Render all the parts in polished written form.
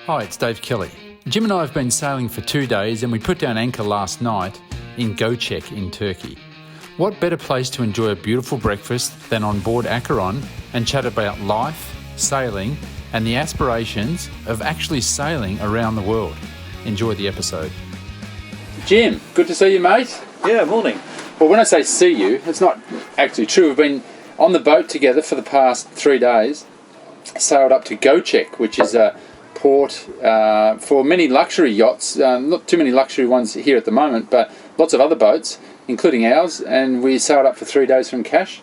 Hi, it's Dave Kelly. Jim and I have been sailing for 2 days and we put down anchor last night in Göcek in Turkey. What better place to enjoy a beautiful breakfast than on board Acheron and chat about life, sailing and the aspirations of actually sailing around the world. Enjoy the episode. Jim, good to see you, mate. Yeah, morning. Well, when I say see you, it's not actually true. We've been on the boat together for the past 3 days, sailed up to Göcek, which is a port for many luxury yachts, not too many luxury ones here at the moment, but lots of other boats, including ours, and we sailed up for 3 days from Cash.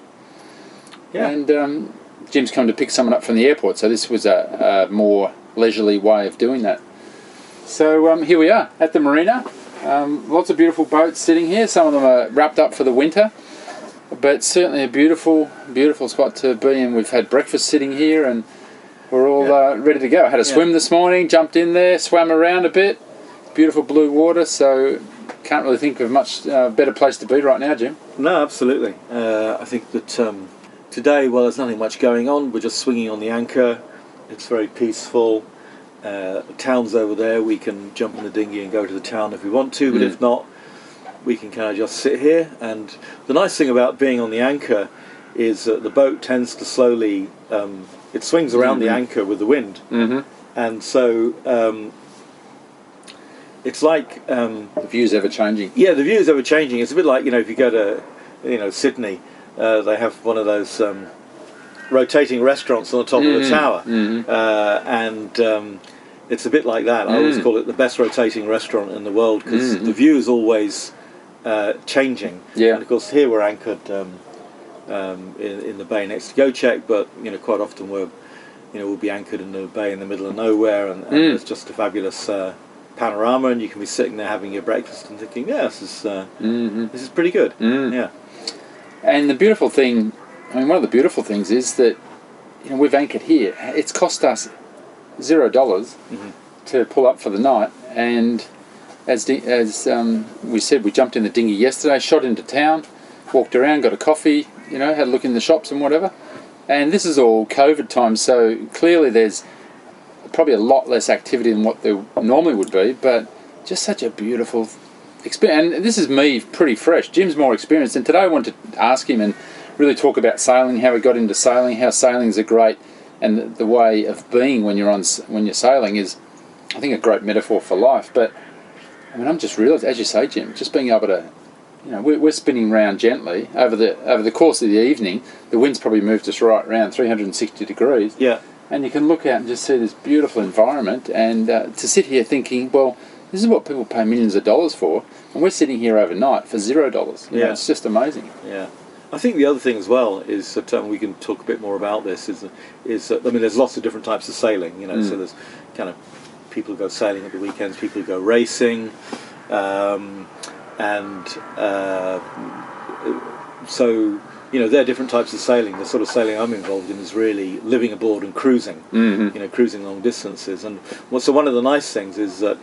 Yeah. And Jim's come to pick someone up from the airport, so this was a more leisurely way of doing that. So here we are at the marina. Lots of beautiful boats sitting here. Some of them are wrapped up for the winter, but certainly a beautiful, beautiful spot to be in. We've had breakfast sitting here and we're all ready to go. I had a swim this morning, jumped in there, swam around a bit. Beautiful blue water, so can't really think of much better place to be right now, Jim. No, absolutely. I think that today, well, there's nothing much going on. We're just swinging on the anchor. It's very peaceful. The town's over there. We can jump in the dinghy and go to the town if we want to, but if not, we can kind of just sit here. And the nice thing about being on the anchor is that the boat tends to slowly... it swings around the anchor with the wind, and so it's like the view's ever changing. Yeah, the view is ever changing. It's a bit like, if you go to Sydney, they have one of those rotating restaurants on the top of the tower, and it's a bit like that. I always call it the best rotating restaurant in the world because the view is always changing. Yeah, and of course here we're anchored. In the bay next to Göcek, but quite often we'll be anchored in the bay in the middle of nowhere, and there's just a fabulous panorama, and you can be sitting there having your breakfast and thinking, this is pretty good. Yeah. And the beautiful thing, one of the beautiful things is that we've anchored here. It's cost us $0 to pull up for the night, and as we said, we jumped in the dinghy yesterday, shot into town, walked around, got a coffee, had a look in the shops and whatever. And this is all COVID time, so clearly there's probably a lot less activity than what there normally would be, but just such a beautiful experience. And this is me pretty fresh. Jim's more experienced, and today I wanted to ask him and really talk about sailing, how he got into sailing, how sailing's a great, and the way of being when you're sailing is, I think, a great metaphor for life. But I'm just realised, as you say, Jim, just being able to, we're spinning round gently over the course of the evening. The wind's probably moved us right around 360 degrees. Yeah. And you can look out and just see this beautiful environment, and to sit here thinking, well, this is what people pay millions of dollars for, and we're sitting here overnight for $0. It's just amazing. Yeah. I think the other thing as well is that we can talk a bit more about this. Is that there's lots of different types of sailing. So there's kind of people who go sailing at the weekends, people who go racing. So there are different types of sailing. The sort of sailing I'm involved in is really living aboard and cruising, cruising long distances. And so one of the nice things is that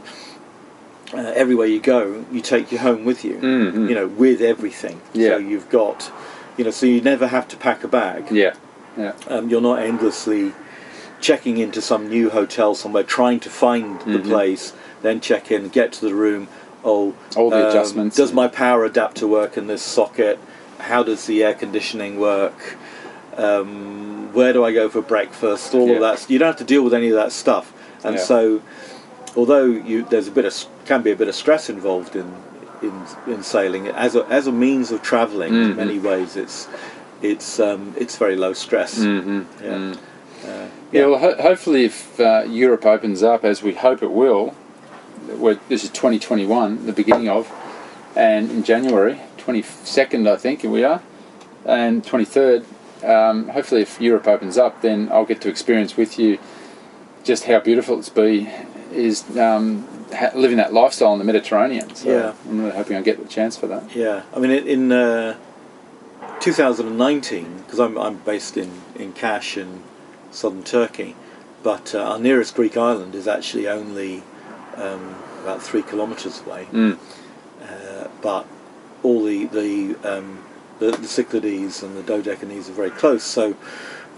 everywhere you go, you take your home with you, with everything. Yeah. So you've got, so you never have to pack a bag. Yeah, yeah. You're not endlessly checking into some new hotel somewhere, trying to find the place, then check in, get to the room. All the adjustments. Does my power adapter work in this socket? How does the air conditioning work? Where do I go for breakfast? All of that. You don't have to deal with any of that stuff. And so, although there's can be a bit of stress involved in sailing, as a means of travelling, in many ways, it's very low stress. Well, hopefully, if Europe opens up, as we hope it will. This is 2021, the beginning of, and in January 22nd, I think, here we are, and 23rd. Hopefully, if Europe opens up, then I'll get to experience with you just how beautiful is living that lifestyle in the Mediterranean. So I'm really hoping I get the chance for that. Yeah, in 2019, because I'm based in Kaş in southern Turkey, but our nearest Greek island is actually only about 3 kilometres away, but all the Cyclades and the Dodecanese are very close. So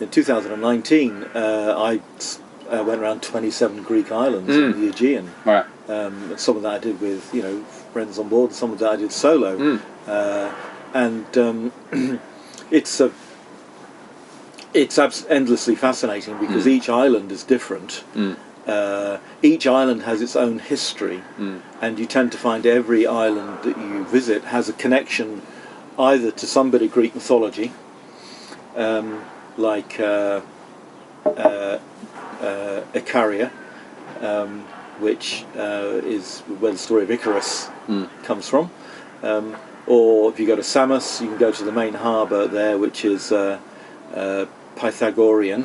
in 2019, I went around 27 Greek islands in the Aegean. Right. Some of that I did with friends on board, and some of that I did solo. It's endlessly fascinating because each island is different. Each island has its own history, and you tend to find every island that you visit has a connection either to some bit of Greek mythology, like Icaria, which is where the story of Icarus comes from. Or if you go to Samos, you can go to the main harbour there, which is Pythagorean,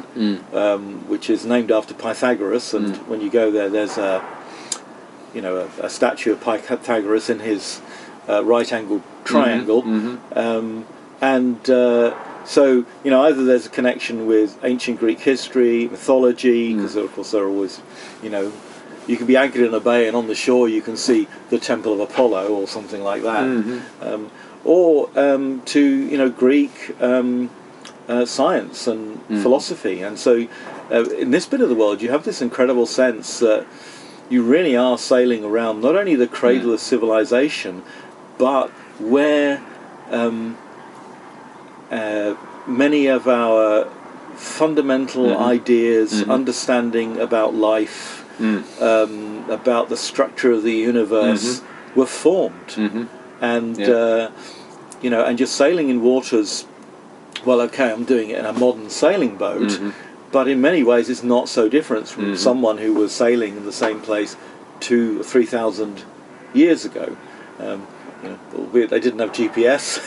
which is named after Pythagoras. And when you go there, there's a statue of Pythagoras in his right-angled triangle. So, either there's a connection with ancient Greek history, mythology, because of course they're always, you can be anchored in a bay and on the shore you can see the Temple of Apollo or something like that. Or to, Greek science and philosophy. And so in this bit of the world you have this incredible sense that you really are sailing around not only the cradle of civilization, but where many of our fundamental ideas, understanding about life, about the structure of the universe were formed. And and you're sailing in waters. Well, okay, I'm doing it in a modern sailing boat, but in many ways it's not so different from someone who was sailing in the same place 2,000 or 3,000 years ago. Albeit they didn't have GPS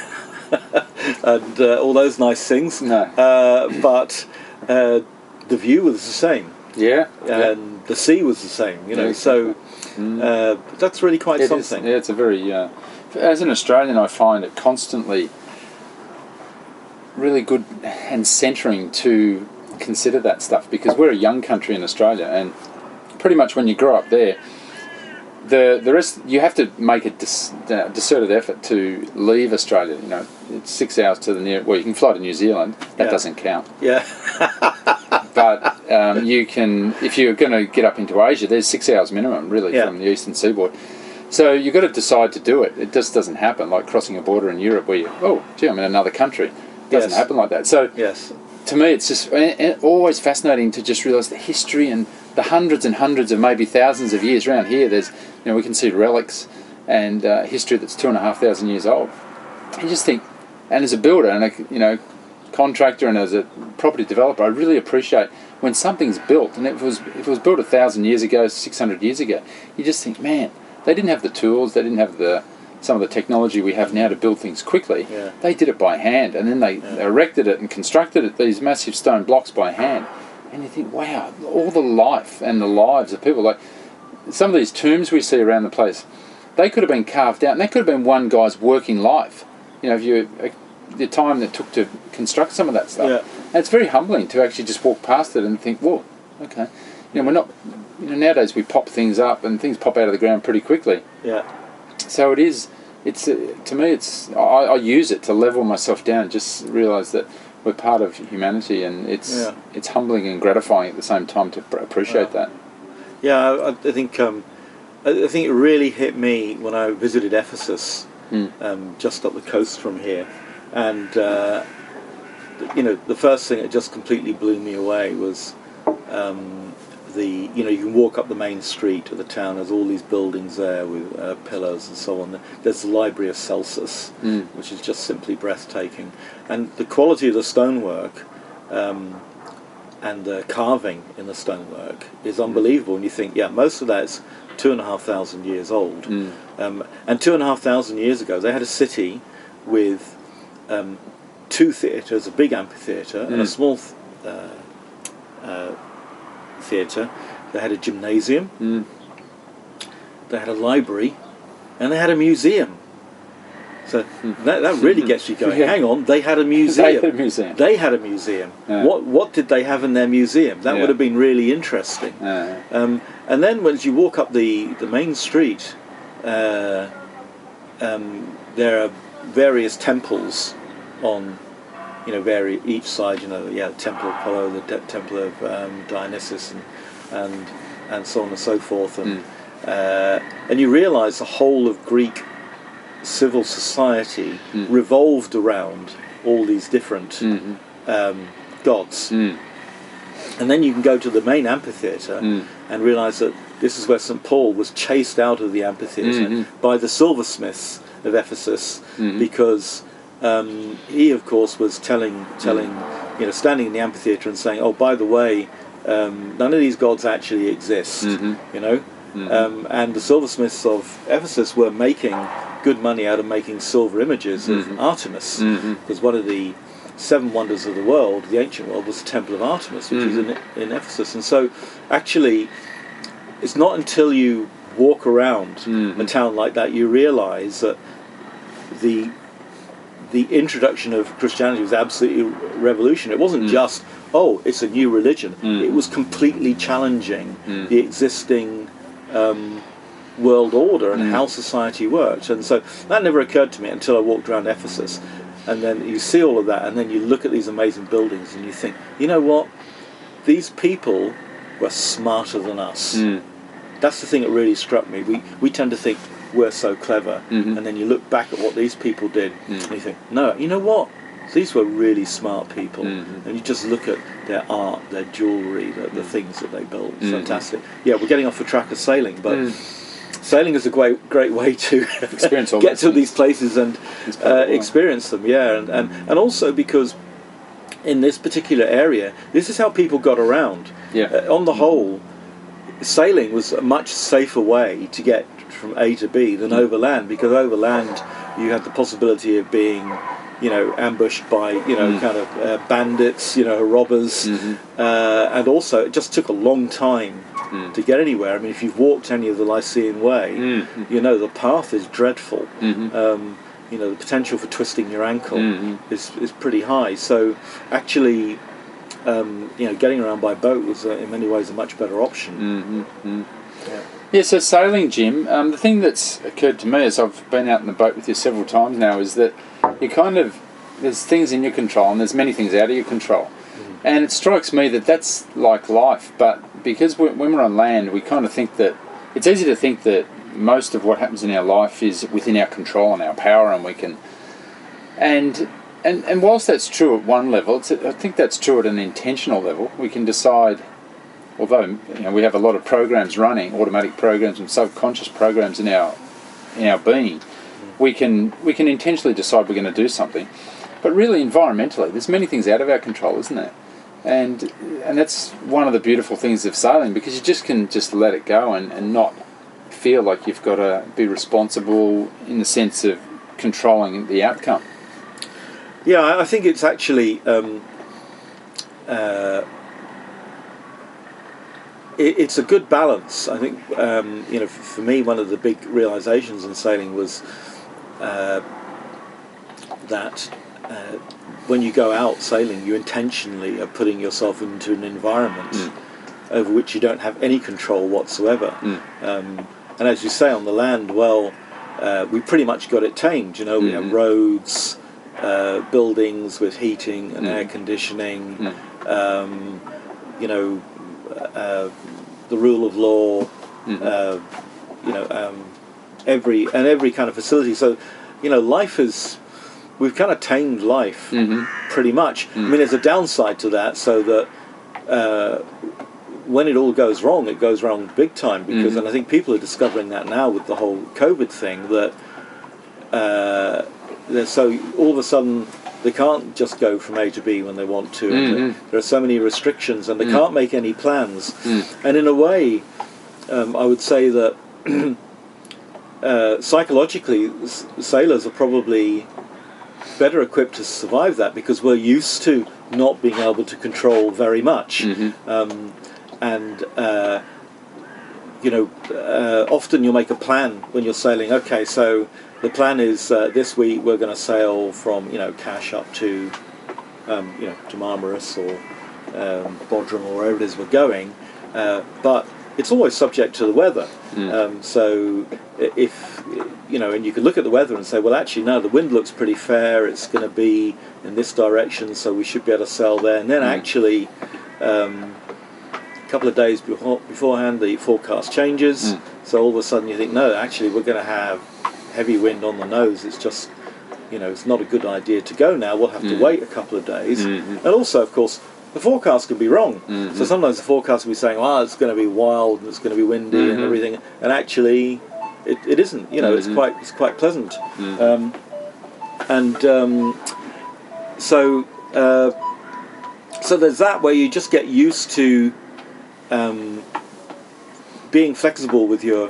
and all those nice things, but the view was the same. And the sea was the same, so that's really quite something. It's a very, as an Australian, I find it constantly really good and centering to consider that stuff, because we're a young country in Australia, and pretty much when you grow up there, the rest, you have to make a concerted effort to leave Australia. It's 6 hours to the near. Well, you can fly to New Zealand. That doesn't count. But you can, if you're going to get up into Asia, there's 6 hours minimum, really, from the eastern seaboard. So you've got to decide to do it. It just doesn't happen, like crossing a border in Europe where I'm in another country. It doesn't happen like that. So to me, it's just always fascinating to just realise the history and the hundreds and hundreds of maybe thousands of years around here. There's, we can see relics and history that's 2,500 years old. You just think, and as a builder and a contractor and as a property developer, I really appreciate when something's built, and if it was built 1,000 years ago, 600 years ago, you just think, man, they didn't have the tools, they didn't have some of the technology we have now to build things quickly. They did it by hand, and then they erected it and constructed it, these massive stone blocks by hand. And you think, wow, all the life and the lives of people. Like some of these tombs we see around the place, they could have been carved out, and that could have been one guy's working life. The time that took to construct some of that stuff. And it's very humbling to actually just walk past it and think, whoa, okay. We're not, nowadays we pop things up and things pop out of the ground pretty quickly. So it is, to me, I use it to level myself down, just realise that we're part of humanity, and it's humbling and gratifying at the same time to appreciate that. I think it really hit me when I visited Ephesus, just up the coast from here, and the first thing that just completely blew me away was you can walk up the main street of the town. There's all these buildings there with pillars and so on. There's the Library of Celsus, which is just simply breathtaking, and the quality of the stonework and the carving in the stonework is unbelievable. And you think, most of that's 2,500 years old, and 2,500 years ago they had a city with 2 theatres, a big amphitheatre and a small theatre. They had a gymnasium, they had a library, and they had a museum. So that really gets you going. Hang on, they had a museum. They had a museum. What did they have in their museum? That would have been really interesting. And then as you walk up the main street, there are various temples on each side. The Temple of Apollo, the Temple of Dionysus, and and so on and so forth, and you realise the whole of Greek civil society revolved around all these different gods. And then you can go to the main amphitheatre and realise that this is where St. Paul was chased out of the amphitheatre by the silversmiths of Ephesus, because he, of course, was telling, standing in the amphitheatre and saying, "Oh, by the way, none of these gods actually exist," and the silversmiths of Ephesus were making good money out of making silver images of Artemis, because one of the 7 wonders of the world, the ancient world, was the Temple of Artemis, which was in Ephesus. And so, actually, it's not until you walk around a town like that you realise that the introduction of Christianity was absolutely revolutionary. It wasn't just, oh, it's a new religion. It was completely challenging the existing world order and how society worked. And so that never occurred to me until I walked around Ephesus. And then you see all of that, and then you look at these amazing buildings and you think, you know what? These people were smarter than us. That's the thing that really struck me. We tend to think we're so clever, and then you look back at what these people did, and you think, no, you know what? These were really smart people. And you just look at their art, their jewellery, the things that they built. It's fantastic. Yeah, we're getting off the track of sailing, but sailing is a great way to get to these places and experience them. Yeah, and also because in this particular area, this is how people got around. On the whole, sailing was a much safer way to get from A to B than overland, because overland you had the possibility of being, ambushed by, kind of bandits, robbers, and also it just took a long time to get anywhere. I mean, if you've walked any of the Lycian Way, the path is dreadful. The potential for twisting your ankle is pretty high. So actually, getting around by boat was in many ways a much better option. Yeah, so sailing, Jim, the thing that's occurred to me as I've been out in the boat with you several times now is that you there's things in your control and there's many things out of your control. And it strikes me that that's like life, but because when we're on land, we kind of think that it's easy to think that most of what happens in our life is within our control and our power, and we can... And whilst that's true at one level, I think that's true at an intentional level. We can decide... Although we have a lot of programs running, automatic programs and subconscious programs in our being, we can intentionally decide we're going to do something. But really, environmentally, there's many things out of our control, isn't there? And that's one of the beautiful things of sailing, because you can let it go and not feel like you've got to be responsible in the sense of controlling the outcome. Yeah, I think it's actually. It's a good balance. I think, for me, one of the big realizations in sailing was that when you go out sailing, you intentionally are putting yourself into an environment over which you don't have any control whatsoever. And as you say, on the land, we pretty much got it tamed. We have roads, buildings with heating and air conditioning, the rule of law, every kind of facility. So, life is, we've kind of tamed life pretty much. I mean, there's a downside to that, so that when it all goes wrong, it goes wrong big time. Because, and I think people are discovering that now with the whole COVID thing, that so all of a sudden they can't just go from A to B when they want to. And there are so many restrictions, and they can't make any plans. And in a way, I would say that psychologically, sailors are probably better equipped to survive that, because we're used to not being able to control very much. Often you'll make a plan when you're sailing. Okay, so the plan is this week we're going to sail from Cash up to to Marmaris or Bodrum or wherever it is we're going, but it's always subject to the weather. So if and you could look at the weather and say, well, actually no, the wind looks pretty fair, it's going to be in this direction, so we should be able to sail there. And then actually a couple of days beforehand the forecast changes, so all of a sudden you think, no, actually we're going to have heavy wind on the nose, it's just, it's not a good idea to go now, we'll have to wait a couple of days. And also, of course, the forecast can be wrong. So sometimes the forecast will be saying, it's going to be wild and it's going to be windy and everything, and actually it isn't. It's quite pleasant. So there's that, where you just get used to being flexible with your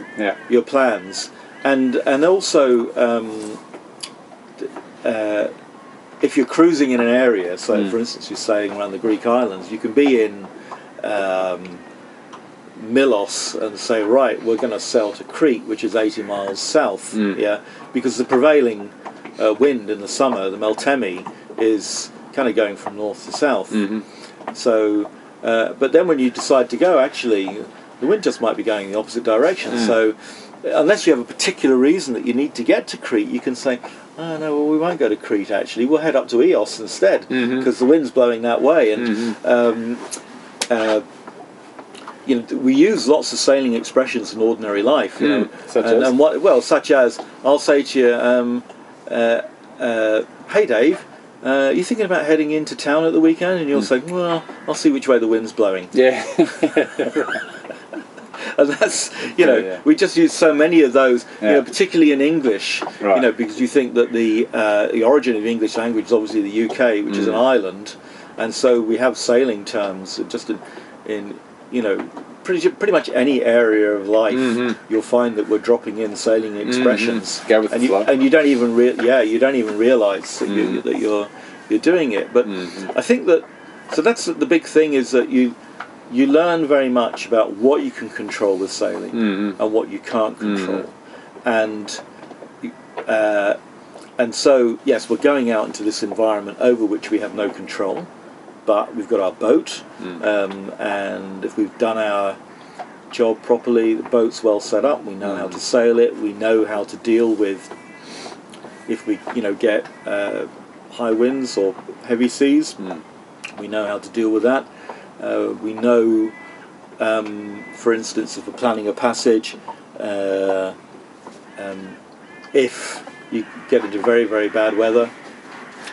plans, and also if you're cruising in an area, so for instance you're sailing around the Greek islands, you can be in Milos and say, right, we're going to sail to Crete, which is 80 miles south, because the prevailing wind in the summer, the Meltemi, is kind of going from north to south. So, but then when you decide to go, actually, the wind just might be going in the opposite direction. So, unless you have a particular reason that you need to get to Crete, you can say, oh no, well, we won't go to Crete, actually, we'll head up to Eos instead, because the wind's blowing that way. And we use lots of sailing expressions in ordinary life, such as I'll say to you, hey Dave, you thinking about heading into town at the weekend? And you'll say, well, I'll see which way the wind's blowing. Yeah. And that's, we just use so many of those, particularly in English, because you think that the origin of the English language is obviously the UK, which is an island, and so we have sailing terms just in pretty much any area of life. You'll find that we're dropping in sailing expressions, go with the flow. And you don't even realise that you're doing it. But I think that that's the big thing, is that you learn very much about what you can control with sailing and what you can't control, and so yes, we're going out into this environment over which we have no control. But we've got our boat, and if we've done our job properly, the boat's well set up, we know how to sail it, we know how to deal with if we get high winds or heavy seas, we know how to deal with that. We know, for instance, if we're planning a passage, if you get into very, very bad weather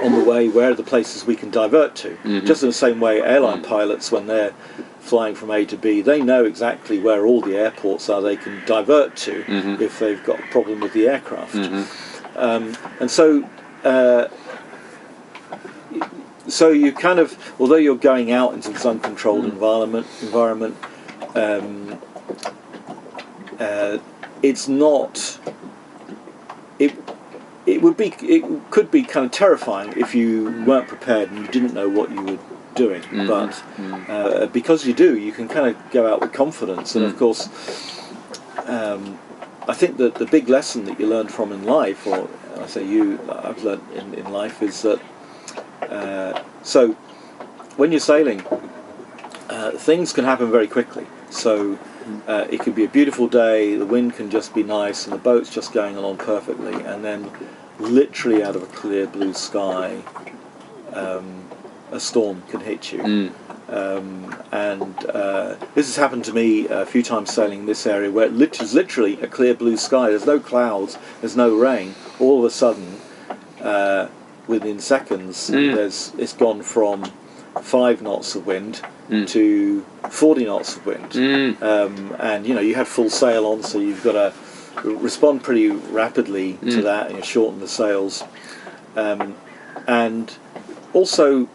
on the way, where are the places we can divert to? Just in the same way airline pilots, when they're flying from A to B, they know exactly where all the airports are they can divert to if they've got a problem with the aircraft. And so you kind of, although you're going out into this uncontrolled environment, it's not. It could be kind of terrifying if you weren't prepared and you didn't know what you were doing. But because you do, you can kind of go out with confidence. And of course, I think that the big lesson that you learned from in life, or I say I've learned in life, is that so when you're sailing, things can happen very quickly. So it could be a beautiful day, the wind can just be nice, and the boat's just going along perfectly, and then literally out of a clear blue sky, a storm can hit you. And this has happened to me a few times sailing in this area, where it is literally a clear blue sky, there's no clouds, there's no rain. All of a sudden, within seconds, it's gone from 5 knots of wind to 40 knots of wind, and you had full sail on, so you've got to respond pretty rapidly to that, and you shorten the sails, and also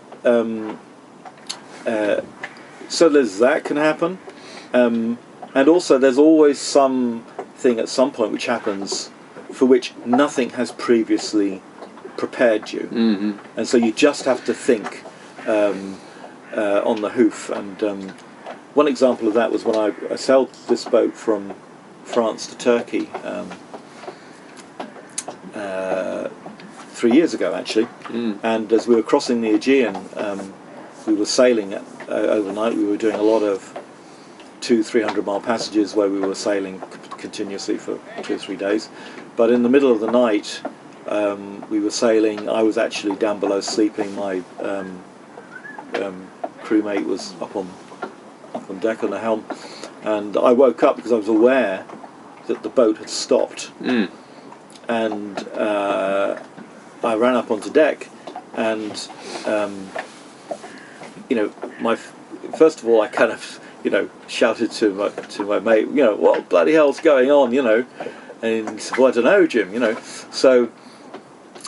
so there's that can happen, and also there's always something at some point which happens for which nothing has previously prepared you, and so you just have to think on the hoof. And one example of that was when I sailed this boat from France to Turkey 3 years ago, actually. And as we were crossing the Aegean, we were sailing overnight. We were doing a lot of 200-300 mile passages where we were sailing continuously for 2 or 3 days. But in the middle of the night, we were sailing. I was actually down below sleeping. My crewmate was up on deck on the helm, and I woke up because I was aware that the boat had stopped, and I ran up onto deck, and first of all I kind of shouted to my mate, what bloody hell's going on, and he said, well, I don't know, Jim, so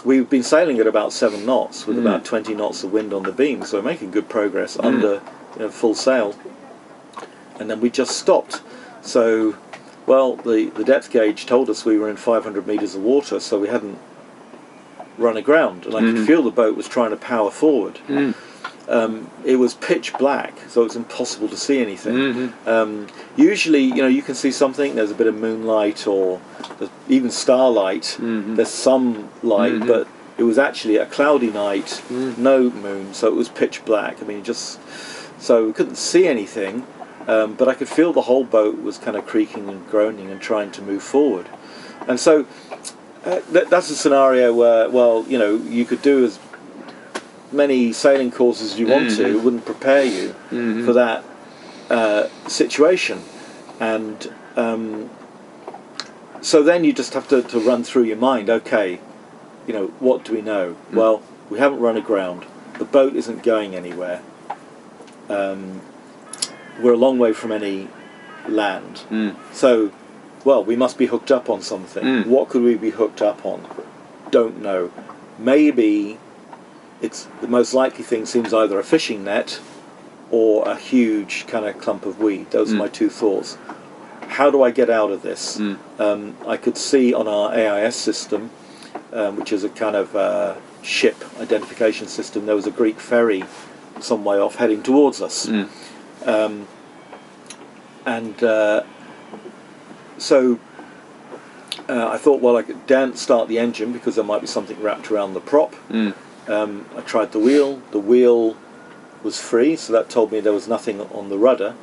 we've been sailing at about 7 knots with about 20 knots of wind on the beam, so we're making good progress under full sail, and then we just stopped. So, well, the depth gauge told us we were in 500 metres of water, so we hadn't run aground, and I could feel the boat was trying to power forward. It was pitch black, so it's impossible to see anything. Usually, you can see something. There's a bit of moonlight or even starlight. There's some light, but it was actually a cloudy night, no moon, so it was pitch black. I mean, so we couldn't see anything, but I could feel the whole boat was kind of creaking and groaning and trying to move forward. And so that's a scenario where, well, you could do as many sailing courses as you want to. It wouldn't prepare you for that situation. And so then you just have to run through your mind, okay, what do we know? Well, we haven't run aground. The boat isn't going anywhere. We're a long way from any land. So, well, we must be hooked up on something. What could we be hooked up on? Don't know. Maybe the most likely thing seems either a fishing net or a huge kind of clump of weed. Those are my two thoughts. How do I get out of this? I could see on our AIS system, which is a kind of ship identification system, there was a Greek ferry some way off heading towards us. So I thought, well, I could start the engine because there might be something wrapped around the prop. I tried the wheel. The wheel was free, so that told me there was nothing on the rudder.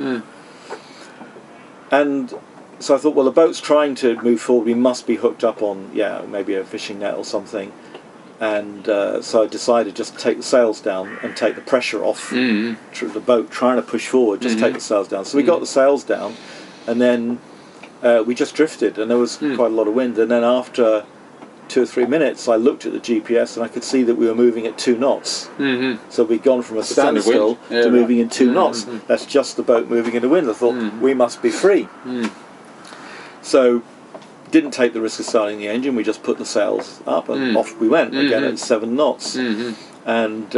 And so I thought, well, the boat's trying to move forward. We must be hooked up on, maybe a fishing net or something. And so I decided just to take the sails down and take the pressure off the boat trying to push forward, just take the sails down. So we got the sails down, and then we just drifted, and there was quite a lot of wind. And then after 2 or 3 minutes, I looked at the GPS and I could see that we were moving at 2 knots. So we'd gone from a standstill to moving in 2 knots. That's just the boat moving in the wind. I thought, we must be free. So didn't take the risk of starting the engine. We just put the sails up and off we went again at 7 knots. And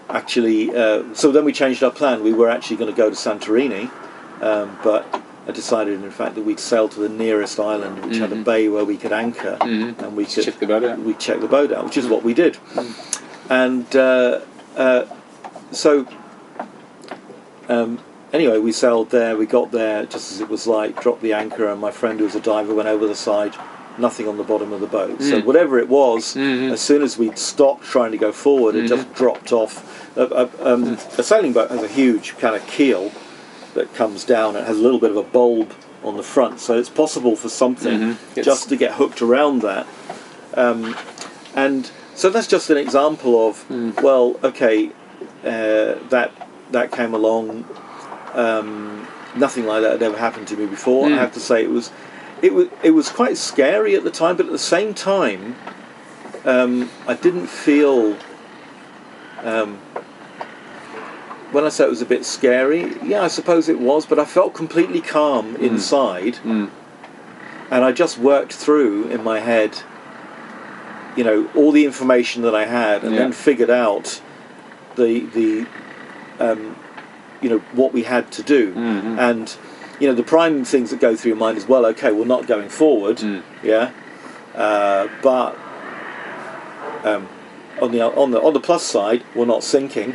actually, so then we changed our plan. We were actually going to go to Santorini, but I decided, in fact, that we'd sail to the nearest island, which had a bay where we could anchor, and we could check the boat out. We'd check the boat out, which is what we did. And so anyway, we sailed there. We got there just as it was light, dropped the anchor, and my friend, who was a diver, went over the side. Nothing on the bottom of the boat. So whatever it was, as soon as we'd stopped trying to go forward, it just dropped off. A sailing boat has a huge kind of keel that comes down. It has a little bit of a bulb on the front, so it's possible for something just to get hooked around that. And so that's just an example of, well, okay, that came along. Nothing like that had ever happened to me before. I have to say it was quite scary at the time, but at the same time, I didn't feel. When I say it was a bit scary, I suppose it was, but I felt completely calm inside, and I just worked through in my head, all the information that I had, and then figured out the what we had to do, and the prime things that go through your mind is, well, okay, we're not going forward, but on the plus side, we're not sinking.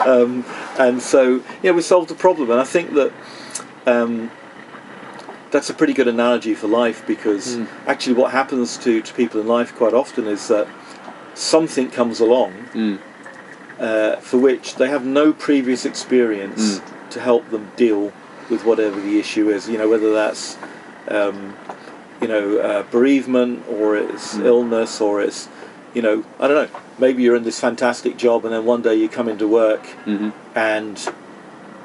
And so, we solved the problem, and I think that that's a pretty good analogy for life, because actually what happens to people in life quite often is that something comes along for which they have no previous experience to help them deal with whatever the issue is, whether that's bereavement, or it's illness, or it's I don't know, maybe you're in this fantastic job and then one day you come into work and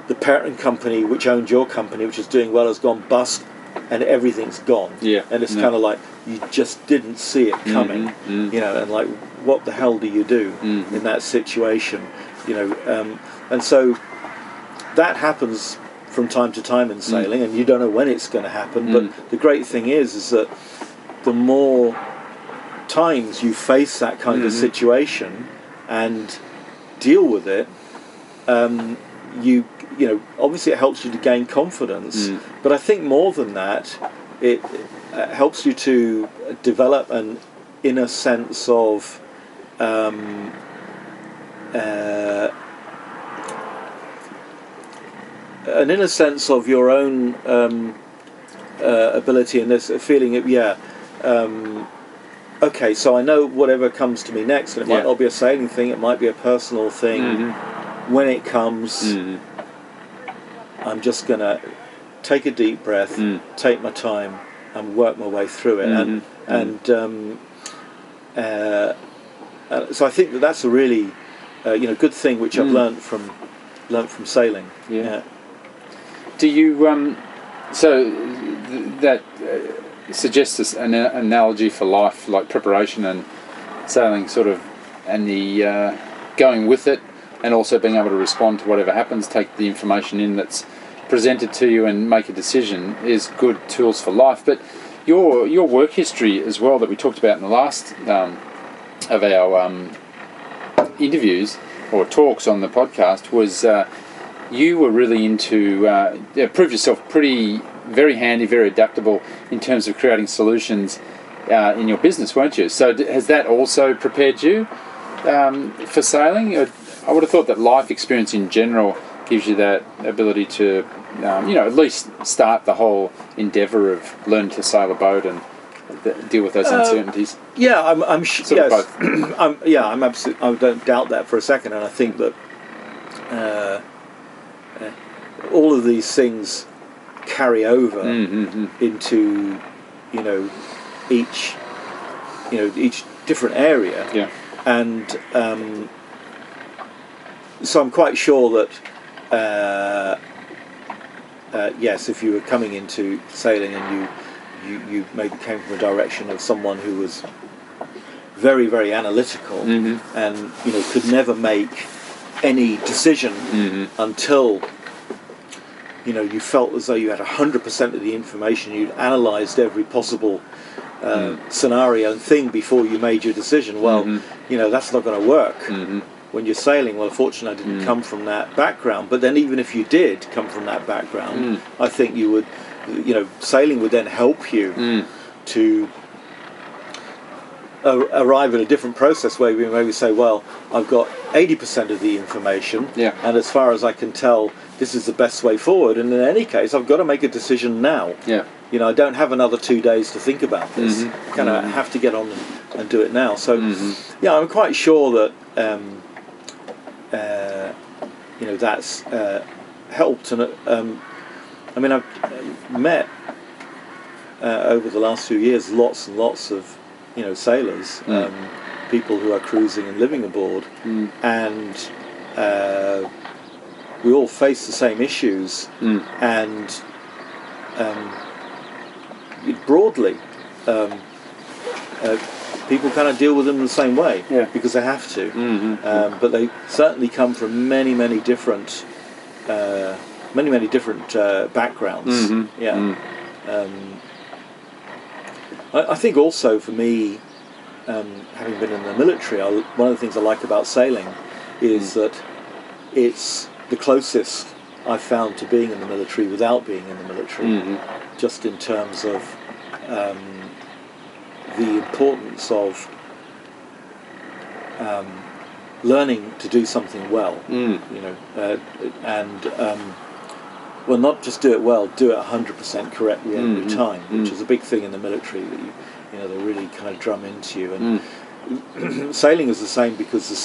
the parent company, which owned your company, which is doing well, has gone bust, and everything's gone. Yeah. And it's kind of like you just didn't see it coming, you know, and like, what the hell do you do in that situation, you know? And so that happens from time to time in sailing, and you don't know when it's going to happen. But the great thing is that the more times you face that kind of situation and deal with it, you know, obviously it helps you to gain confidence, but I think more than that, it helps you to develop an inner sense of an inner sense of your own ability, and this feeling of okay, so I know whatever comes to me next, and it might not be a sailing thing, it might be a personal thing. When it comes, I'm just going to take a deep breath, take my time, and work my way through it. So I think that's a really good thing which I've learnt from sailing. Yeah. Do you that suggests an analogy for life, like preparation and sailing, sort of, and the going with it, and also being able to respond to whatever happens, take the information in that's presented to you and make a decision, is good tools for life. But your work history as well, that we talked about in the last of our interviews or talks on the podcast, was you were really into prove yourself very handy, very adaptable in terms of creating solutions in your business, weren't you? So has that also prepared you for sailing? I would have thought that life experience in general gives you that ability to, at least start the whole endeavour of learning to sail a boat and deal with those uncertainties. Yeah, I'm sure. Yes, both. I'm absolutely. I don't doubt that for a second, and I think that all of these things carry over into, each different area. Yeah. And so I'm quite sure that yes, if you were coming into sailing and you maybe came from a direction of someone who was very, very analytical and could never make any decision until you felt as though you had 100% of the information, you'd analysed every possible scenario and thing before you made your decision. Well, that's not going to work when you're sailing. Well, fortunately, I didn't come from that background. But then, even if you did come from that background, I think you would, sailing would then help you to arrive at a different process where we maybe say, well, I've got 80% of the information, and as far as I can tell, this is the best way forward. And in any case, I've got to make a decision now. Yeah. I don't have another 2 days to think about this. Kind of have to get on and do it now. So, I'm quite sure that that's helped. And I've met over the last few years lots and lots of sailors, people who are cruising and living aboard, and we all face the same issues, and broadly people kind of deal with them the same way because they have to, but they certainly come from many different backgrounds. I think also for me, having been in the military, one of the things I like about sailing is that it's the closest I've found to being in the military without being in the military, just in terms of the importance of learning to do something well, well, not just do it well, do it 100% correctly every time, which is a big thing in the military that they really kind of drum into you. And sailing is the same, because the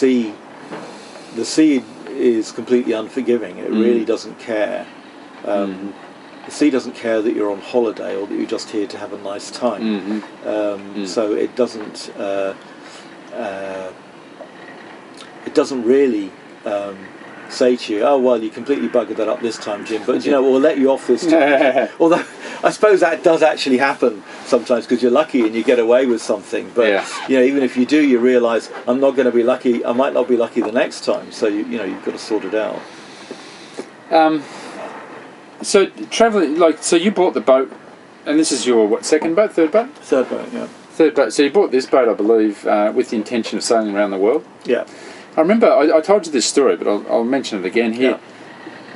sea is completely unforgiving. It really doesn't care. The sea doesn't care that you're on holiday or that you're just here to have a nice time. So it doesn't really say to you, "Oh well, you completely buggered that up this time, Jim, but we'll let you off this time." Although I suppose that does actually happen sometimes because you're lucky and you get away with something. But even if you do, you realise I'm not going to be lucky. I might not be lucky the next time. So you've got to sort it out. So travelling, so you bought the boat, and this is your second boat, third boat? Third boat, yeah. Third boat. So you bought this boat, I believe, with the intention of sailing around the world. Yeah. I remember I told you this story, but I'll mention it again here.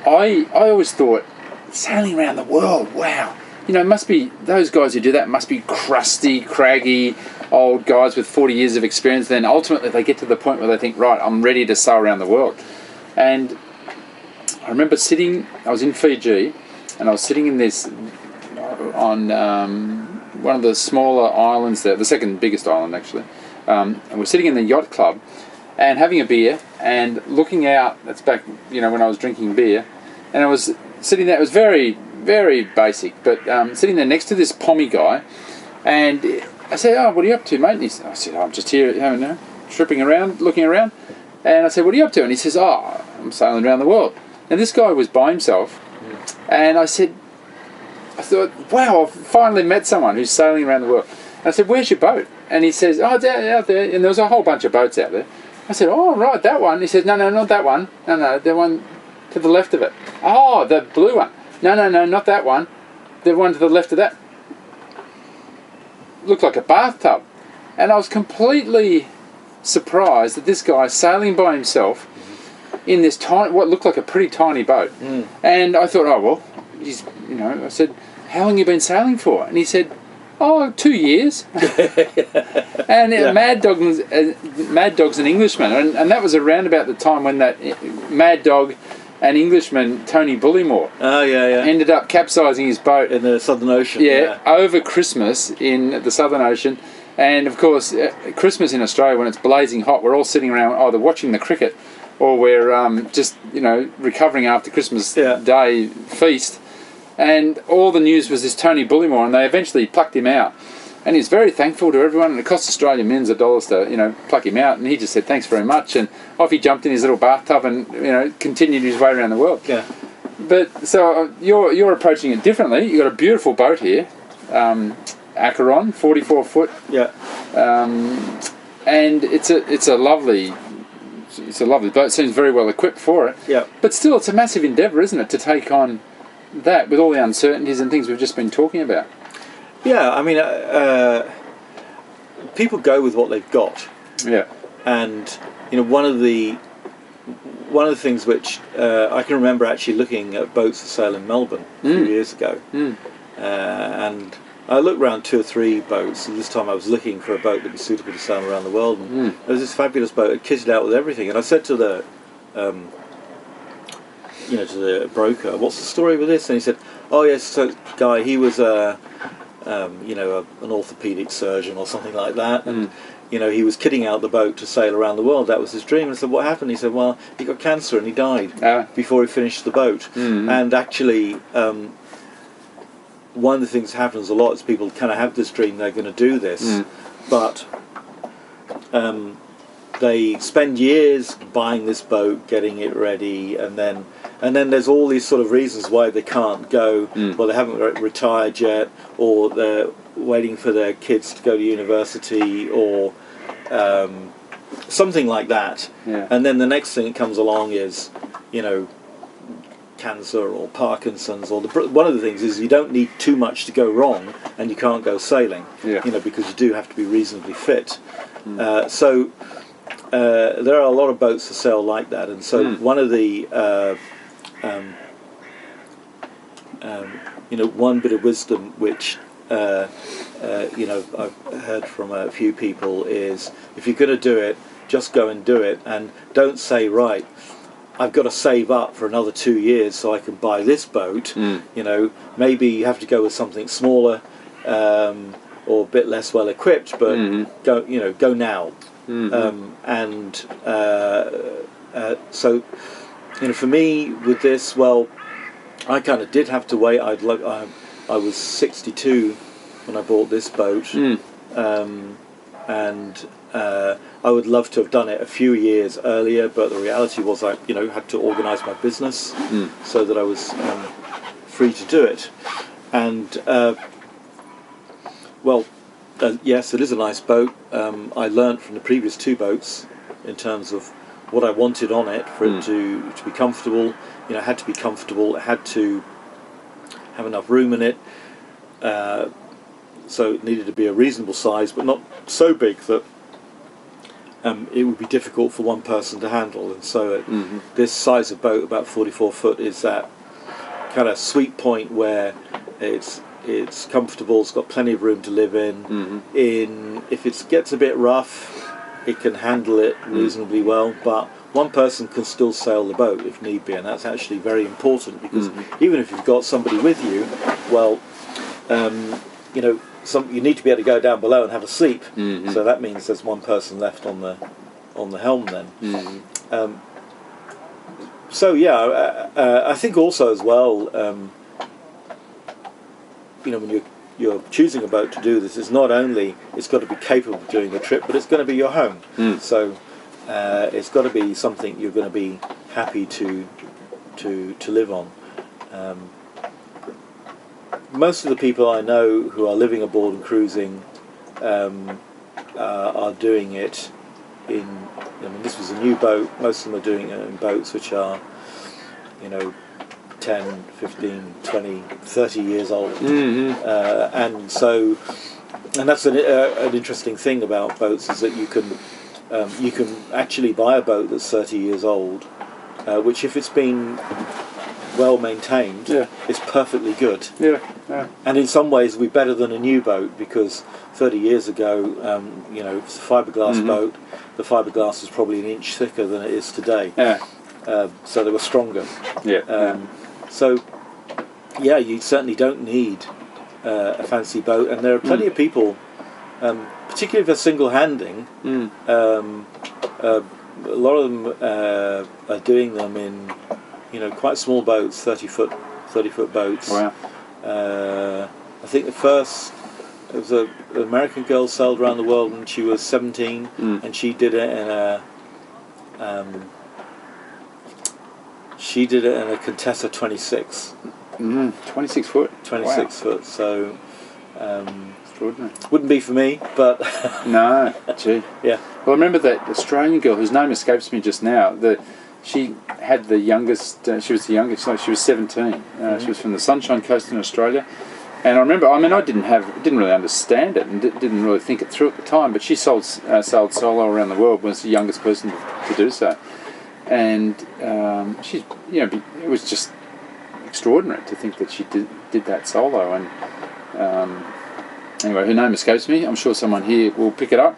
Yeah. I always thought sailing around the world. Wow. It must be those guys who do that must be crusty, craggy old guys with 40 years of experience. Then ultimately they get to the point where they think, right, I'm ready to sail around the world. And I remember I was in Fiji, and I was sitting in this on one of the smaller islands there, the second biggest island actually, and we're sitting in the yacht club and having a beer and looking out. That's back, when I was drinking beer, and I was sitting there. It was very, very basic, but sitting there next to this pommy guy, and I said, "Oh, what are you up to, mate?" And I said, "I'm just here, tripping around, looking around." And I said, "What are you up to?" And he says, "Oh, I'm sailing around the world." And this guy was by himself, and I thought, wow, I've finally met someone who's sailing around the world. And I said, "Where's your boat?" And he says, "Oh, out there." And there was a whole bunch of boats out there. I said, "Oh, right, that one." He says, "No, not that one. No, the one to the left of it." "Oh, the blue one." No, not that one. The one to the left of that. Looked like a bathtub. And I was completely surprised that this guy sailing by himself in this what looked like a pretty tiny boat. And I thought, oh, well, I said, "How long have you been sailing for?" And he said, "Oh, 2 years." And Mad Dog's an Englishman. And that was around about the time when that Mad Dog and Englishman, Tony Bullimore, ended up capsizing his boat in the Southern Ocean. Over Christmas in the Southern Ocean. And of course, Christmas in Australia, when it's blazing hot, we're all sitting around either watching the cricket or we're just, recovering after Christmas Day feast. And all the news was this Tony Bullimore, and they eventually plucked him out. And he's very thankful to everyone, and it cost Australia millions of dollars to, pluck him out. And he just said, "Thanks very much." And off he jumped in his little bathtub and, continued his way around the world. Yeah. But so you're approaching it differently. You've got a beautiful boat here, Acheron, 44 foot. Yeah. And it's a lovely boat. It seems very well equipped for it. Yeah. But still, it's a massive endeavour, isn't it, to take on that with all the uncertainties and things we've just been talking about? Yeah, I mean, people go with what they've got. Yeah. And one of the things which I can remember actually looking at boats for sale in Melbourne a few years ago, and I looked around 2 or 3 boats. And this time I was looking for a boat that was suitable to sail around the world. And there was this fabulous boat, it kitted out with everything. And I said to the to the broker, "What's the story with this?" And he said, "Oh yes, so guy, he was an orthopaedic surgeon or something like that, and he was kitting out the boat to sail around the world. That was his dream." And I said, "What happened?" He said, "Well, he got cancer and he died before he finished the boat." And actually, one of the things that happens a lot is people kind of have this dream they're going to do this, but they spend years buying this boat, getting it ready, and then there's all these sort of reasons why they can't go. Well, they haven't retired yet, or they're waiting for their kids to go to university, or something like that. Yeah. And then the next thing that comes along is, cancer or Parkinson's, or one of the things is you don't need too much to go wrong, and you can't go sailing. Yeah. Because you do have to be reasonably fit. So there are a lot of boats for sale like that, and so one of the one bit of wisdom which I've heard from a few people is, if you're going to do it, just go and do it, and don't say, right, I've got to save up for another 2 years so I can buy this boat. Maybe you have to go with something smaller or a bit less well equipped, but go now. So for me with this, well, I kind of did have to wait. I was 62 when I bought this boat, and I would love to have done it a few years earlier, but the reality was I had to organise my business so that I was free to do it. And yes, it is a nice boat. I learnt from the previous 2 boats in terms of what I wanted on it for it to be comfortable. It had to be comfortable. It had to have enough room in it. So it needed to be a reasonable size, but not so big that it would be difficult for one person to handle. And so this size of boat, about 44 foot, is that kind of sweet point where it's comfortable, it's got plenty of room to live in. If it gets a bit rough, it can handle it reasonably well, but one person can still sail the boat if need be, and that's actually very important, because even if you've got somebody with you, well, you need to be able to go down below and have a sleep. So that means there's one person left on the helm then. I think also as well, when you're choosing a boat to do this, is not only it's got to be capable of doing the trip, but it's going to be your home. So it's got to be something you're going to be happy to live on. Most of the people I know who are living aboard and cruising are doing it in. This was a new boat. Most of them are doing it in boats which are, 10, 15, 20, 30 years old. And that's an interesting thing about boats, is that you can actually buy a boat that's 30 years old, which, if it's been well maintained, is perfectly good. And in some ways will be better than a new boat, because 30 years ago, it's a fiberglass boat. The fiberglass was probably an inch thicker than it is today. So they were stronger. You certainly don't need a fancy boat, and there are plenty of people, particularly if they're single-handing. A lot of them are doing them in, quite small boats, 30-foot boats. Wow. I think there was an American girl sailed around the world when she was 17, and she did it in a Contessa 26. 26 foot. 26 foot. So extraordinary. Wouldn't be for me, but no. Gee. Yeah. Well, I remember that Australian girl whose name escapes me just now. She had the youngest. She was the youngest. So she was 17. She was from the Sunshine Coast in Australia. And I remember. I didn't really understand it, and didn't really think it through at the time. But she sailed solo around the world. Was the youngest person to do so. And she's, it was just extraordinary to think that she did that solo. And anyway, her name escapes me. I'm sure someone here will pick it up.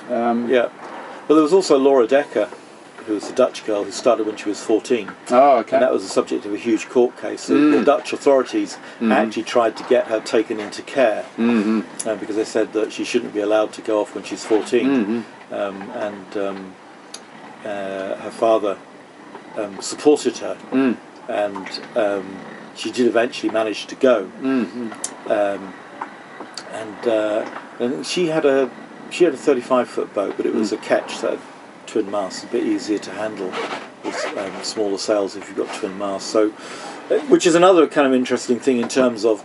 Well, there was also Laura Decker, who was a Dutch girl who started when she was 14. Oh, okay. And that was the subject of a huge court case. The Dutch authorities actually tried to get her taken into care because they said that she shouldn't be allowed to go off when she's 14. Her father supported her, and she did eventually manage to go. And she had a 35-foot boat, but it was a ketch that had twin masts, a bit easier to handle with smaller sails if you've got twin masts. So, which is another kind of interesting thing in terms of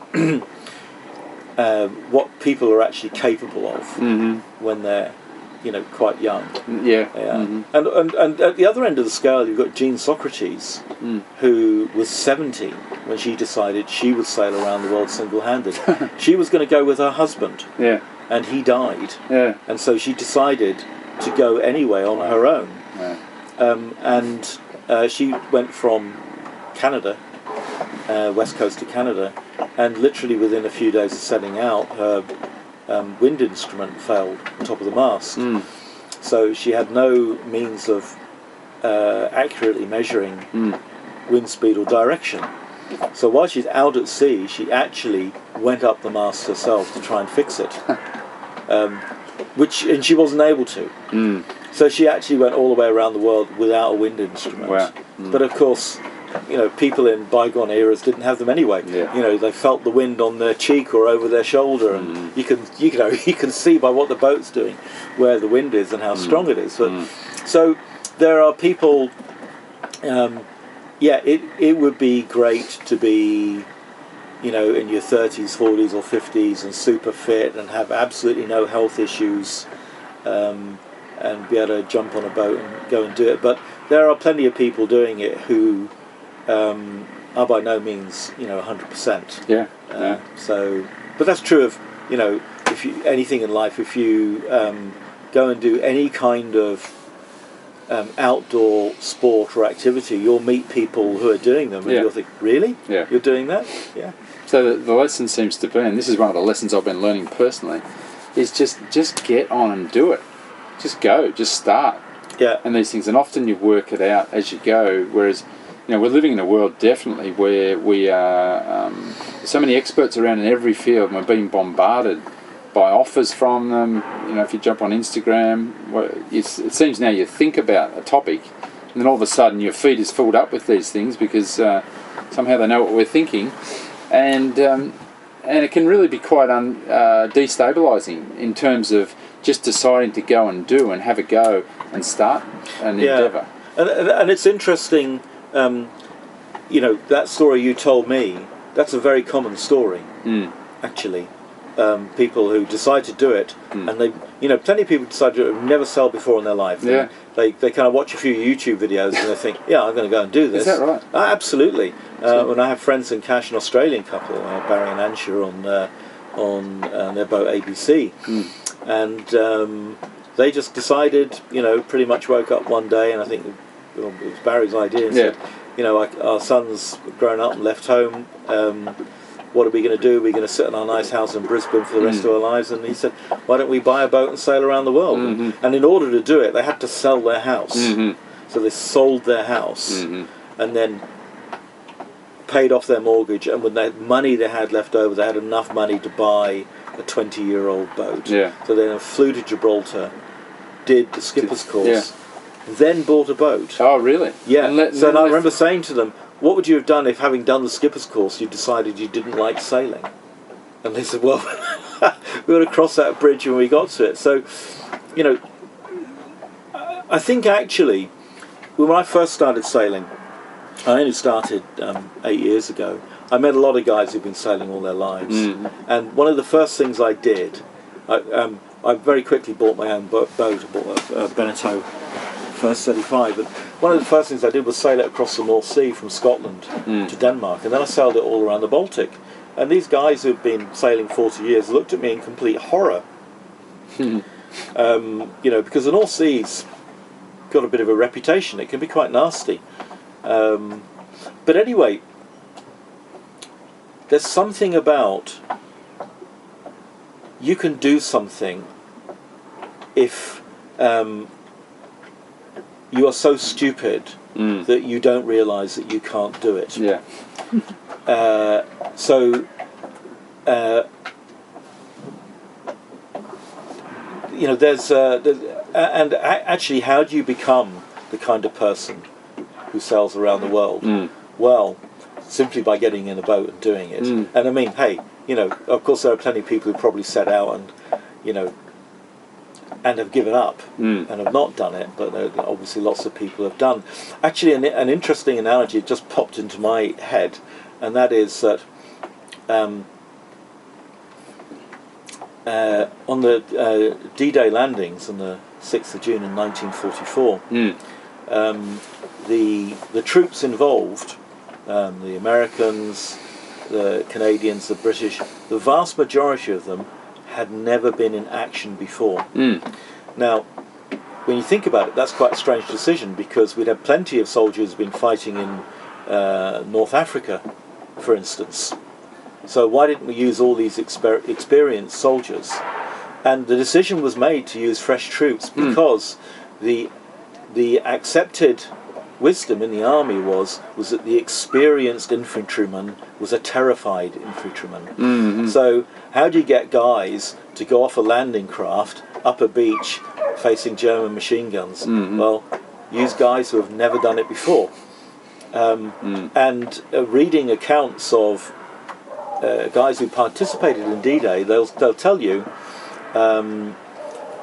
what people are actually capable of when they're quite young. And at the other end of the scale, you've got Jean Socrates, who was 70 when she decided she would sail around the world single-handed. She was going to go with her husband, and he died. And so she decided to go anyway on her own. And she went from Canada, west coast of Canada, and literally within a few days of setting out, her wind instrument failed on top of the mast. So she had no means of accurately measuring wind speed or direction. So while she's out at sea, she actually went up the mast herself to try and fix it, and she wasn't able to. So she actually went all the way around the world without a wind instrument. Wow. But of course, people in bygone eras didn't have them anyway. Yeah. They felt the wind on their cheek or over their shoulder, and you can see by what the boat's doing where the wind is and how strong it is. But so there are people. It would be great to be, in your 30s, 40s, or 50s and super fit and have absolutely no health issues, and be able to jump on a boat and go and do it. But there are plenty of people doing it who are by no means 100%. Yeah. So, but that's true of if you anything in life. If you go and do any kind of outdoor sport or activity, you'll meet people who are doing them, and you'll think, really? Yeah. You're doing that? Yeah. So the lesson seems to be, and this is one of the lessons I've been learning personally, is just get on and do it. Just go, just start. Yeah. And these things, and often you work it out as you go, whereas we're living in a world definitely where we are so many experts around in every field, and we're being bombarded by offers from them. If you jump on Instagram, it seems now you think about a topic, and then all of a sudden your feed is filled up with these things because somehow they know what we're thinking, and it can really be quite destabilising in terms of just deciding to go and do and have a go and start an endeavour. And it's interesting, that story you told me, that's a very common story, actually. People who decide to do it, and they, plenty of people decide to do it who've never sailed before in their life. Yeah. They kind of watch a few YouTube videos and they think, I'm going to go and do this. Is that right? Absolutely. When I have friends in Cash, an Australian couple, Barry and Ansha, on their boat ABC, and they just decided, pretty much woke up one day, and I think it was Barry's idea, and said, our son's grown up and left home. What are we going to do? We're going to sit in our nice house in Brisbane for the rest of our lives. And he said, why don't we buy a boat and sail around the world? And in order to do it, they had to sell their house. So they sold their house and then paid off their mortgage. And with that money they had left over, they had enough money to buy a 20-year-old boat. Yeah. So they then flew to Gibraltar, did the skipper's course, then bought a boat. Oh, really? Yeah. And I remember saying to them, what would you have done if, having done the skipper's course, you decided you didn't like sailing? And they said, well, we would have crossed that bridge when we got to it. So, I think actually, when I first started sailing, I only started 8 years ago, I met a lot of guys who've been sailing all their lives. And one of the first things I did, I very quickly bought my own boat. I bought a Beneteau First 35, but one of the first things I did was sail it across the North Sea from Scotland to Denmark, and then I sailed it all around the Baltic. And these guys who've been sailing 40 years looked at me in complete horror, because the North Sea's got a bit of a reputation. It can be quite nasty. But anyway, there's something about you can do something if you are so stupid that you don't realise that you can't do it. Yeah. There's and actually, how do you become the kind of person who sails around the world? Well, simply by getting in a boat and doing it. And I mean, hey, of course there are plenty of people who probably set out and, and have given up and have not done it, but obviously lots of people have done. Actually, an interesting analogy just popped into my head, and that is that on the D-Day landings on the 6th of June in 1944, the troops involved, the Americans, the Canadians, the British, the vast majority of them had never been in action before. Now, when you think about it, that's quite a strange decision, because we'd had plenty of soldiers who've been fighting in North Africa, for instance. So why didn't we use all these experienced soldiers? And the decision was made to use fresh troops because the accepted wisdom in the army was that the experienced infantryman was a terrified infantryman. So how do you get guys to go off a landing craft up a beach facing German machine guns? Well, use guys who have never done it before. And reading accounts of guys who participated in D-Day, they'll tell you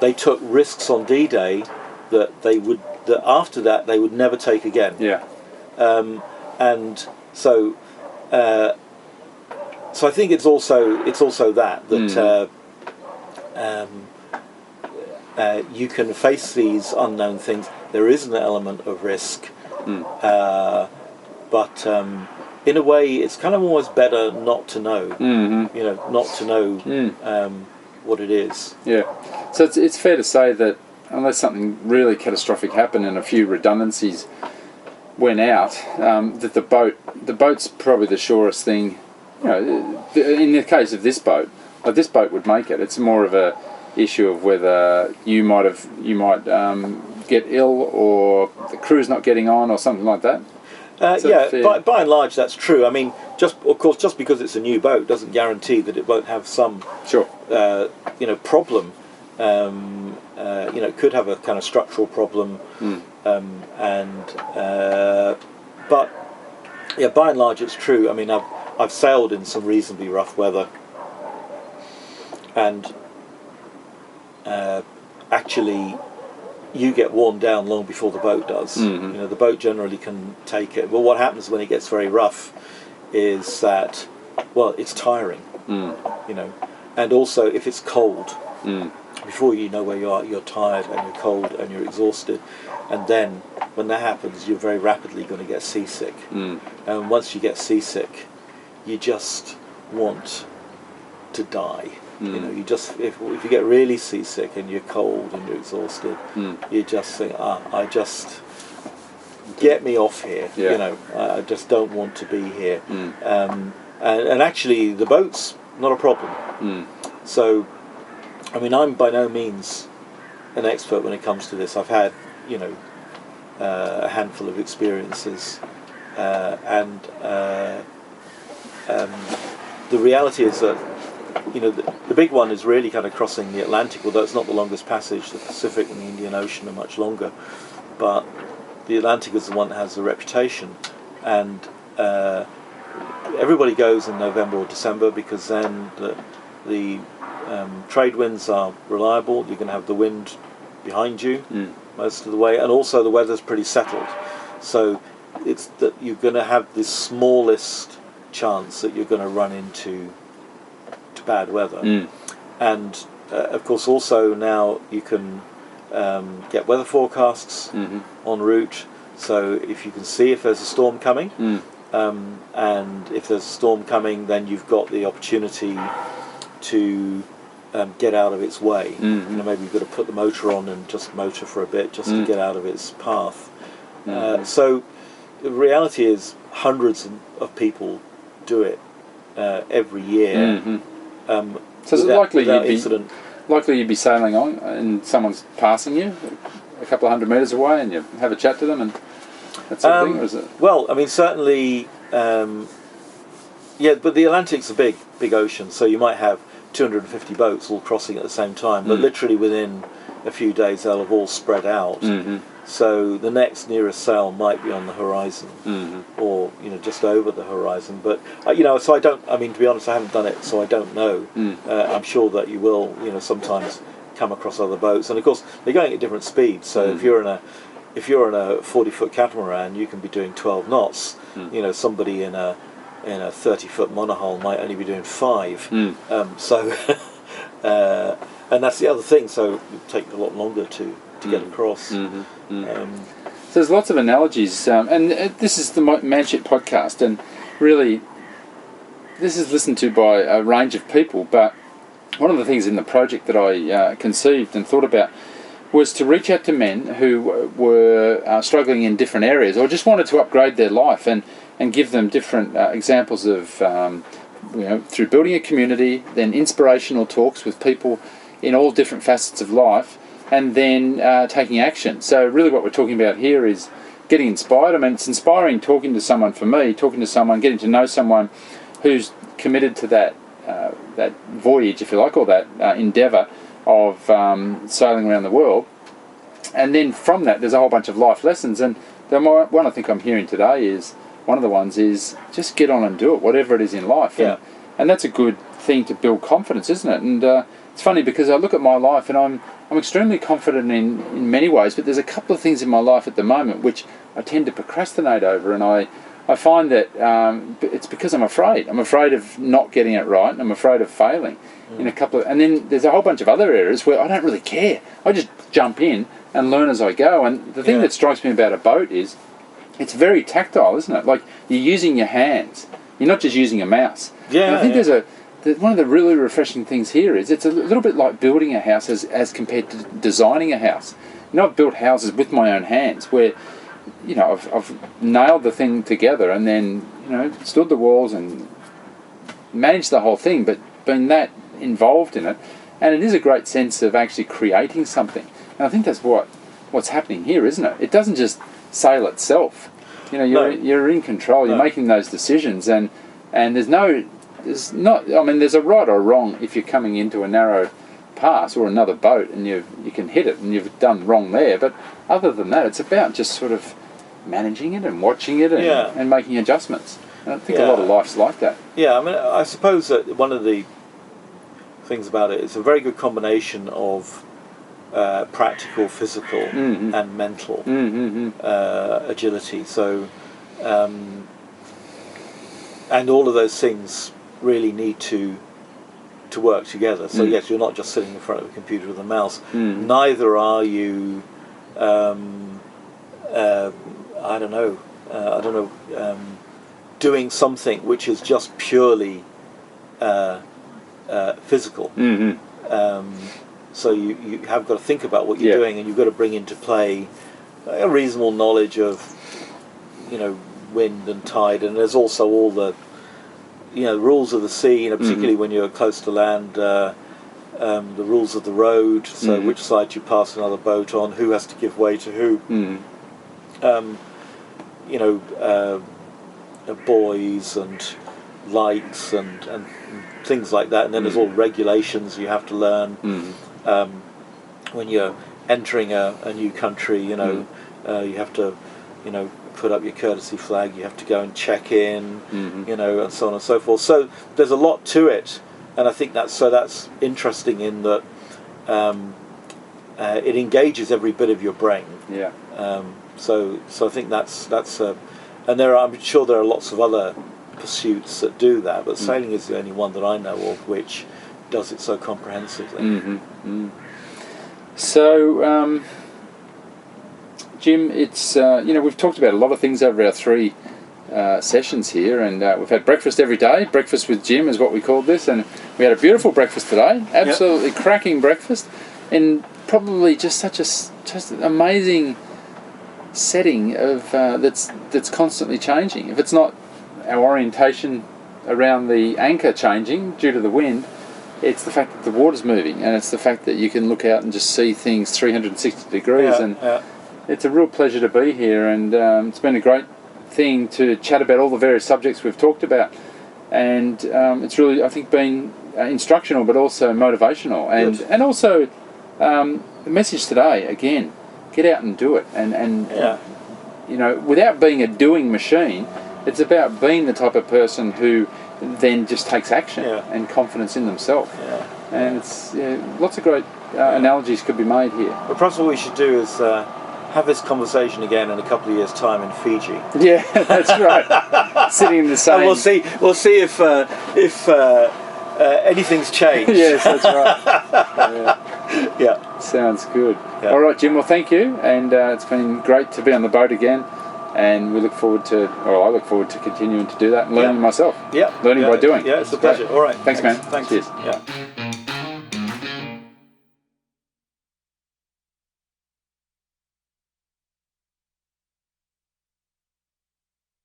they took risks on D-Day that after that they would never take again. Yeah. And so I think it's also that you can face these unknown things. There is an element of risk, but in a way, it's kind of almost better not to know. Not to know what it is. Yeah. So it's fair to say that unless something really catastrophic happened and a few redundancies went out, that the boat's probably the surest thing. In the case of this boat would make it. It's more of a issue of whether you might get ill or the crew's not getting on or something like that. By and large that's true. I mean, just because it's a new boat doesn't guarantee that it won't have some problem. It could have a kind of structural problem, but by and large it's true. I mean, I've sailed in some reasonably rough weather, and actually you get worn down long before the boat does. The boat generally can take it. But what happens when it gets very rough is that, it's tiring. And also if it's cold, before you know where you are, you're tired and you're cold and you're exhausted. And then when that happens, you're very rapidly going to get seasick. And once you get seasick, you just want to die. You just if you get really seasick and you're cold and you're exhausted, you just think, get me off here. I just don't want to be here. And actually, the boat's not a problem. So, I mean, I'm by no means an expert when it comes to this. I've had, a handful of experiences, and the reality is that, the big one is really kind of crossing the Atlantic, although it's not the longest passage. The Pacific and the Indian Ocean are much longer, but the Atlantic is the one that has the reputation, and everybody goes in November or December because then the trade winds are reliable. You're going to have the wind behind you most of the way, and also the weather's pretty settled, so it's that you're going to have the smallest chance that you're going to run into bad weather. And of course also now you can get weather forecasts en route, so if you can see if there's a storm coming, and if there's a storm coming, then you've got the opportunity to get out of its way. Maybe you've got to put the motor on and just motor for a bit just to get out of its path. So the reality is hundreds of people do it every year. So is it likely you'd be sailing on and someone's passing you a couple of 100 metres away and you have a chat to them and that sort of thing, or is it? Well, I mean, certainly, but the Atlantic's a big ocean, so you might have 250 boats all crossing at the same time, but literally within a few days they'll have all spread out. So the next nearest sail might be on the horizon, or just over the horizon. But so I don't. I mean, to be honest, I haven't done it, so I don't know. I'm sure that you will, sometimes come across other boats, and of course they're going at different speeds. So if you're in a 40-foot catamaran, you can be doing 12 knots. Somebody in a 30-foot monohull might only be doing 5. So and that's the other thing. So it would take a lot longer to get across. So there's lots of analogies, and this is the Manship podcast, and really this is listened to by a range of people, but one of the things in the project that I conceived and thought about was to reach out to men who were struggling in different areas or just wanted to upgrade their life, and give them different examples of through building a community, then inspirational talks with people in all different facets of life, and then taking action. So really what we're talking about here is getting inspired. I mean, it's inspiring talking to someone, for me, getting to know someone who's committed to that voyage, if you like, or that endeavour of sailing around the world. And then from that, there's a whole bunch of life lessons. And The one I think I'm hearing today is, one of the ones is, just get on and do it, whatever it is in life. And that's a good thing to build confidence, isn't it? And it's funny because I look at my life and I'm extremely confident in many ways, but there's a couple of things in my life at the moment which I tend to procrastinate over, and I find that it's because I'm afraid. I'm afraid of not getting it right, and I'm afraid of failing in a couple of... And then there's a whole bunch of other areas where I don't really care. I just jump in and learn as I go. And the thing that strikes me about a boat is it's very tactile, isn't it? Like, you're using your hands. You're not just using a mouse. And I think one of the really refreshing things here is it's a little bit like building a house as compared to designing a house. I've built houses with my own hands where, I've nailed the thing together and then, stood the walls and managed the whole thing, but been that involved in it. And it is a great sense of actually creating something. And I think that's what's happening here, isn't it? It doesn't just sail itself. You're in control. You're making those decisions, and there's a right or wrong if you're coming into a narrow pass or another boat and you can hit it and you've done wrong there. But other than that, it's about just sort of managing it and watching it and making adjustments. And I think a lot of life's like that. Yeah, I suppose that one of the things about it is a very good combination of practical, physical, and mental agility. So, and all of those things really need to work together. So yes, you're not just sitting in front of a computer with a mouse. Neither are you. Doing something which is just purely physical. So you have got to think about what you're doing, and you've got to bring into play a reasonable knowledge of, wind and tide, and there's also all the, rules of the sea. Particularly when you're close to land, the rules of the road. So which side you pass another boat on, who has to give way to who. Buoys and lights and things like that, and then there's all regulations you have to learn. When you're entering a new country, you have to, put up your courtesy flag, you have to go and check in, and so on and so forth. So there's a lot to it, and I think that's interesting in that it engages every bit of your brain. So I think that's and I'm sure there are lots of other pursuits that do that, but sailing is the only one that I know of which does it so comprehensively. So, Jim, it's we've talked about a lot of things over our 3 sessions here, and we've had breakfast every day. Breakfast with Jim is what we called this, and we had a beautiful breakfast today. Absolutely cracking breakfast, and probably just an amazing setting of that's constantly changing. If it's not our orientation around the anchor changing due to the wind, it's the fact that the water's moving, and it's the fact that you can look out and just see things 360 degrees. It's a real pleasure to be here, and it's been a great thing to chat about all the various subjects we've talked about, and it's really, I think, been instructional but also motivational, and also the message today again, get out and do it, and without being a doing machine, it's about being the type of person who then just takes action and confidence in themselves. And it's lots of great analogies could be made here. Well, perhaps what we should do is have this conversation again in a couple of years' time in Fiji. Yeah, that's right. Sitting in the same. And we'll see if anything's changed. Yes, that's right. Yeah. Sounds good. All right, Jim. Well, thank you, and it's been great to be on the boat again. And I look forward to continuing to do that and learning myself. Learning by doing. Yeah, it's a pleasure. All right. Thanks, man. Thanks. Cheers. Yeah.